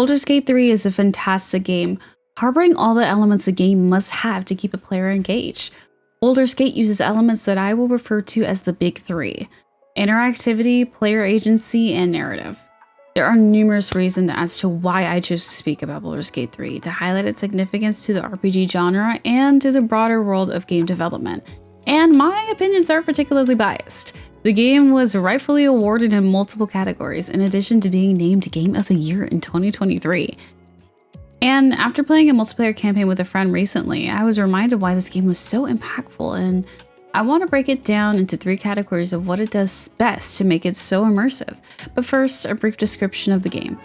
Baldurs Gate 3 is a fantastic game, harboring all the elements a game must have to keep a player engaged. Baldurs Gate uses elements that I will refer to as the big three: interactivity, player agency, and narrative. There are numerous reasons as to why I chose to speak about Baldurs Gate 3, to highlight its significance to the RPG genre and to the broader world of game development. And my opinions are particularly biased. The game was rightfully awarded in multiple categories, in addition to being named Game of the Year in 2023. And after playing a multiplayer campaign with a friend recently, I was reminded why this game was so impactful, and I want to break it down into 3 categories of what it does best to make it so immersive. But first, a brief description of the game.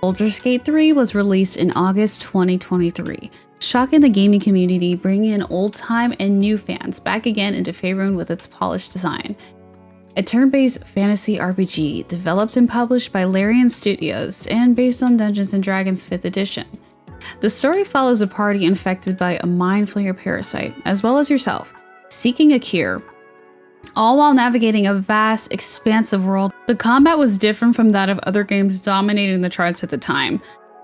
Baldurs Gate 3 was released in August 2023, shocking the gaming community, bringing in old-time and new fans back again into favor with its polished design. A turn-based fantasy RPG developed and published by Larian Studios and based on Dungeons & Dragons 5th edition. The story follows a party infected by a mind flayer parasite, as well as yourself, seeking a cure, all while navigating a vast, expansive world. The combat was different from that of other games dominating the charts at the time,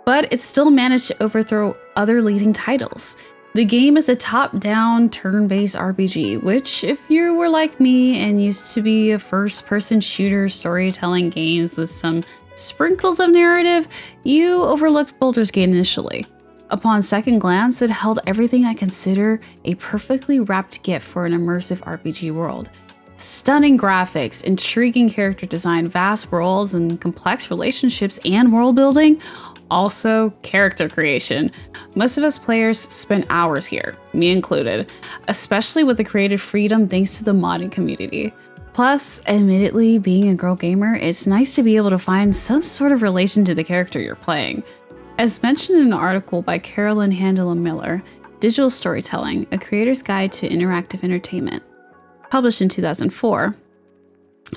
but it still managed to overthrow other leading titles. The game is a top-down, turn-based RPG, which, if you were like me and used to be a first-person shooter storytelling games with some sprinkles of narrative, you overlooked Baldur's Gate initially. Upon second glance, it held everything I consider a perfectly wrapped gift for an immersive RPG world. Stunning graphics, intriguing character design, vast worlds, and complex relationships and world building. Also, character creation. Most of us players spent hours here, me included, especially with the creative freedom thanks to the modding community. Plus, admittedly, being a girl gamer, it's nice to be able to find some sort of relation to the character you're playing. As mentioned in an article by Carolyn Handel and Miller, Digital Storytelling, A Creator's Guide to Interactive Entertainment, published in 2004,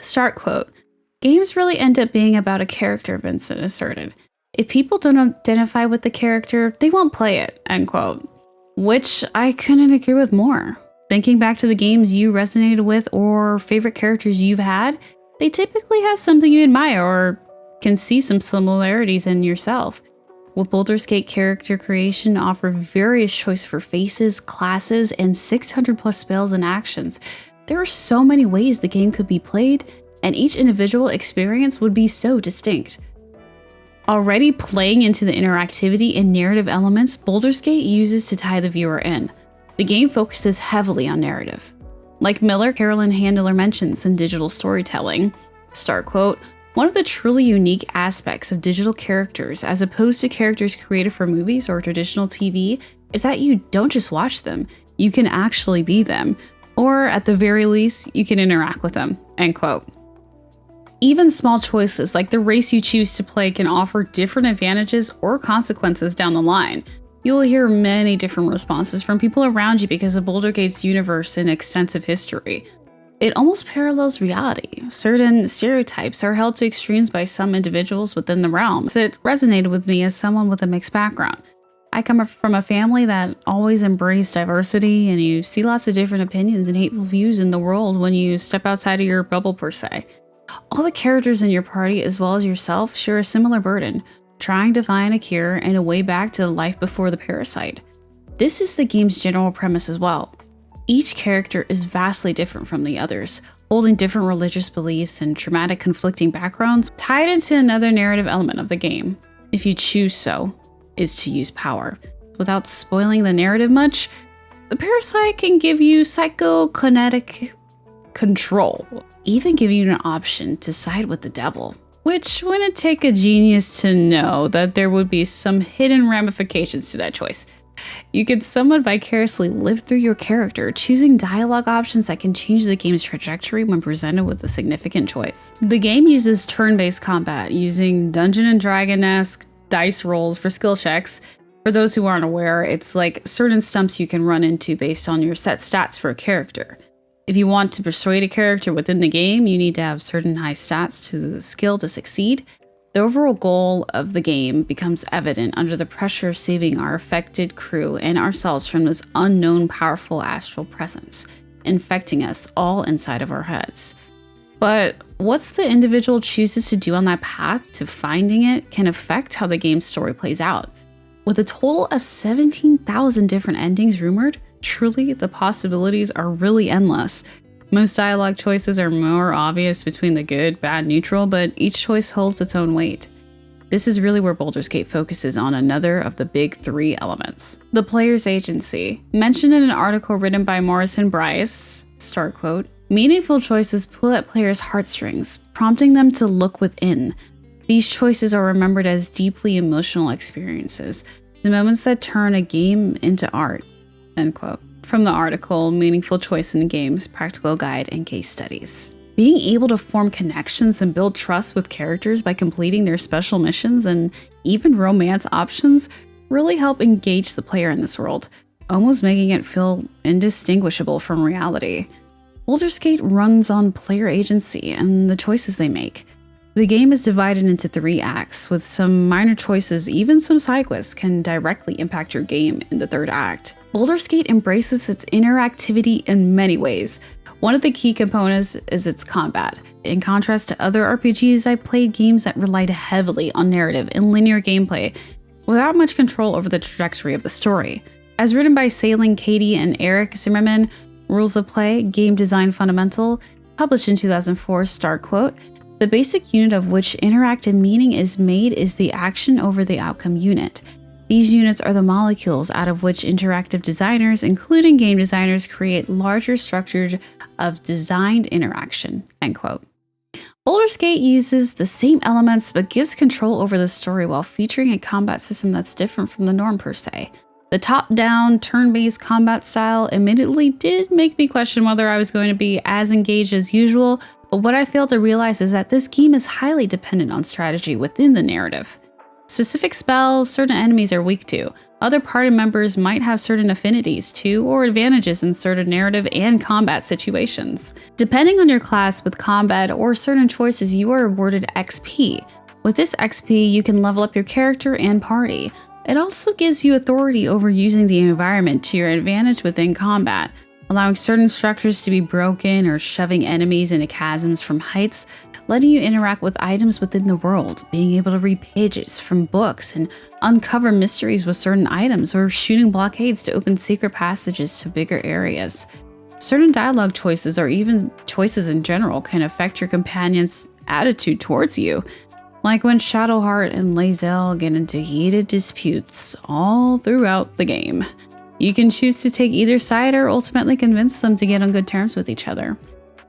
start quote, "Games really end up being about a character," Vincent asserted. "If people don't identify with the character, they won't play it," end quote. Which I couldn't agree with more. Thinking back to the games you resonated with or favorite characters you've had, they typically have something you admire or can see some similarities in yourself. With Baldur's Gate character creation offered various choices for faces, classes, and 600 plus spells and actions. There are so many ways the game could be played, and each individual experience would be so distinct. Already playing into the interactivity and narrative elements Baldur's Gate uses to tie the viewer in. The game focuses heavily on narrative. Like Miller, Carolyn Handler mentions in Digital Storytelling, start quote, "One of the truly unique aspects of digital characters as opposed to characters created for movies or traditional TV is that you don't just watch them, you can actually be them, or at the very least, you can interact with them," end quote. Even small choices like the race you choose to play can offer different advantages or consequences down the line. You will hear many different responses from people around you because of Baldur's Gate's universe and extensive history. It almost parallels reality. Certain stereotypes are held to extremes by some individuals within the realm. So it resonated with me as someone with a mixed background. I come from a family that always embraced diversity, and you see lots of different opinions and hateful views in the world when you step outside of your bubble per se. All the characters in your party, as well as yourself, share a similar burden, trying to find a cure and a way back to life before the parasite. This is the game's general premise as well. Each character is vastly different from the others, holding different religious beliefs and traumatic conflicting backgrounds, tied into another narrative element of the game, if you choose so, is to use power. Without spoiling the narrative much, the parasite can give you psychokinetic control, even give you an option to side with the devil, which wouldn't take a genius to know that there would be some hidden ramifications to that choice. You could somewhat vicariously live through your character, choosing dialogue options that can change the game's trajectory when presented with a significant choice. The game uses turn-based combat, using Dungeons & Dragon-esque dice rolls for skill checks. For those who aren't aware, it's like certain stumps you can run into based on your set stats for a character. If you want to persuade a character within the game, you need to have certain high stats to the skill to succeed. The overall goal of the game becomes evident under the pressure of saving our affected crew and ourselves from this unknown powerful astral presence, infecting us all inside of our heads. But what's the individual chooses to do on that path to finding it can affect how the game's story plays out. With a total of 17,000 different endings rumored, truly the possibilities are really endless. Most dialogue choices are more obvious between the good, bad, neutral, but each choice holds its own weight. This is really where Baldurs Gate focuses on another of the big three elements. The player's agency. Mentioned in an article written by Morrison Bryce, start quote, meaningful choices pull at players' heartstrings, prompting them to look within. These choices are remembered as deeply emotional experiences, the moments that turn a game into art, end quote. From the article, Meaningful Choice in Games, Practical Guide and Case Studies. Being able to form connections and build trust with characters by completing their special missions and even romance options really help engage the player in this world, almost making it feel indistinguishable from reality. Baldurs Gate runs on player agency and the choices they make. The game is divided into 3 acts, with some minor choices, even some side quests, can directly impact your game in the 3rd act. Baldurs Gate embraces its interactivity in many ways. One of the key components is its combat. In contrast to other RPGs, I played games that relied heavily on narrative and linear gameplay, without much control over the trajectory of the story. As written by Sailing Katie and Eric Zimmerman, Rules of Play, Game Design Fundamental, published in 2004, start quote, the basic unit of which interactive meaning is made is the action over the outcome unit. These units are the molecules out of which interactive designers, including game designers, create larger structures of designed interaction, end quote. Baldurs Gate uses the same elements but gives control over the story while featuring a combat system that's different from the norm per se. The top-down, turn-based combat style admittedly did make me question whether I was going to be as engaged as usual, but what I failed to realize is that this game is highly dependent on strategy within the narrative. Specific spells certain enemies are weak to. Other party members might have certain affinities to or advantages in certain narrative and combat situations. Depending on your class with combat or certain choices, you are awarded XP. With this XP, you can level up your character and party. It also gives you authority over using the environment to your advantage within combat, allowing certain structures to be broken or shoving enemies into chasms from heights, letting you interact with items within the world, being able to read pages from books and uncover mysteries with certain items, or shooting blockades to open secret passages to bigger areas. Certain dialogue choices, or even choices in general, can affect your companion's attitude towards you, like when Shadowheart and Lae'zel get into heated disputes all throughout the game. You can choose to take either side or ultimately convince them to get on good terms with each other.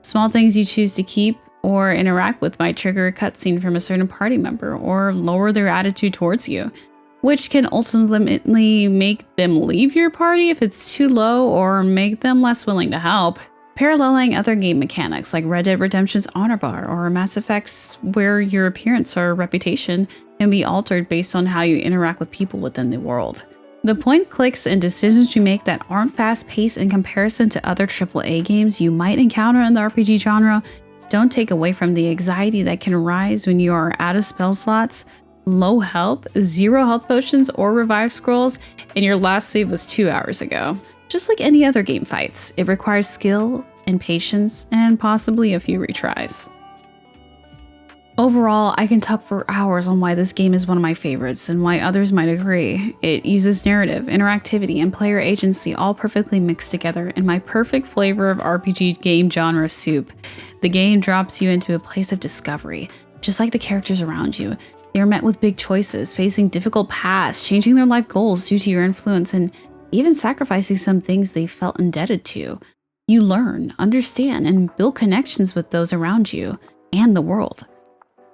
Small things you choose to keep or interact with might trigger a cutscene from a certain party member or lower their attitude towards you, which can ultimately make them leave your party if it's too low or make them less willing to help. Paralleling other game mechanics like Red Dead Redemption's Honor Bar or Mass Effect's, where your appearance or reputation can be altered based on how you interact with people within the world. The point clicks and decisions you make that aren't fast-paced in comparison to other AAA games you might encounter in the RPG genre don't take away from the anxiety that can arise when you are out of spell slots, low health, 0 health potions or revive scrolls, and your last save was 2 hours ago. Just like any other game fights, it requires skill and patience and possibly a few retries. Overall, I can talk for hours on why this game is one of my favorites and why others might agree. It uses narrative, interactivity, and player agency all perfectly mixed together in my perfect flavor of RPG game genre soup. The game drops you into a place of discovery, just like the characters around you. They are met with big choices, facing difficult paths, changing their life goals due to your influence, and even sacrificing some things they felt indebted to. You learn, understand, and build connections with those around you and the world.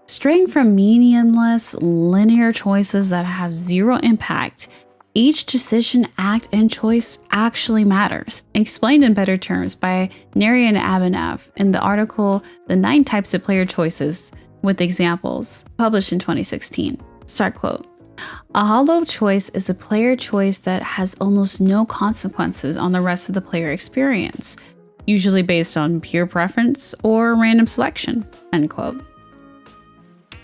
Straying from meaningless, linear choices that have 0 impact, each decision, act, and choice actually matters. Explained in better terms by Narian Abhinav in the article The 9 Types of Player Choices with Examples, published in 2016. Start quote. A hollow choice is a player choice that has almost no consequences on the rest of the player experience, usually based on pure preference or random selection, end quote.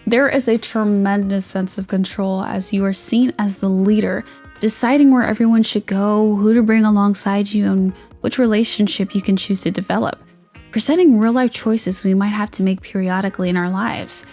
There is a tremendous sense of control as you are seen as the leader, deciding where everyone should go, who to bring alongside you, and which relationship you can choose to develop. presenting real-life choices we might have to make periodically in our lives,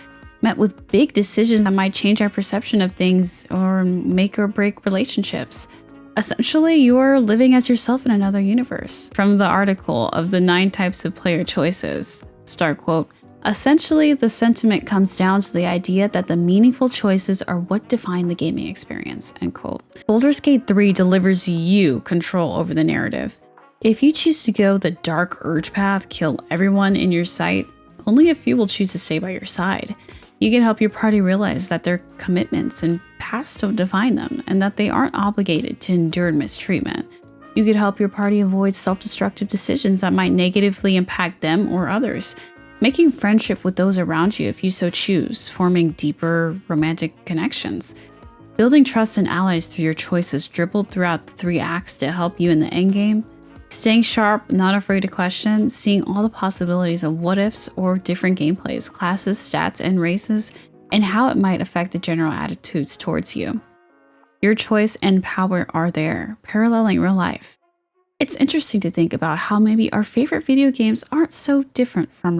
met with big decisions that might change our perception of things or make or break relationships. Essentially, you are living as yourself in another universe. From the article of the 9 types of player choices, start quote, essentially, the sentiment comes down to the idea that the meaningful choices are what define the gaming experience, end quote. Baldurs Gate 3 delivers you control over the narrative. If you choose to go the dark urge path, kill everyone in your sight, only a few will choose to stay by your side. You can help your party realize that their commitments and past don't define them, and that they aren't obligated to endure mistreatment. You could help your party avoid self-destructive decisions that might negatively impact them or others, making friendship with those around you if you so choose, forming deeper romantic connections. Building trust in allies through your choices dribbled throughout the 3 acts to help you in the endgame. Staying sharp, not afraid to question, seeing all the possibilities of what-ifs or different gameplays, classes, stats, and races, and how it might affect the general attitudes towards you. Your choice and power are there, paralleling real life. It's interesting to think about how maybe our favorite video games aren't so different from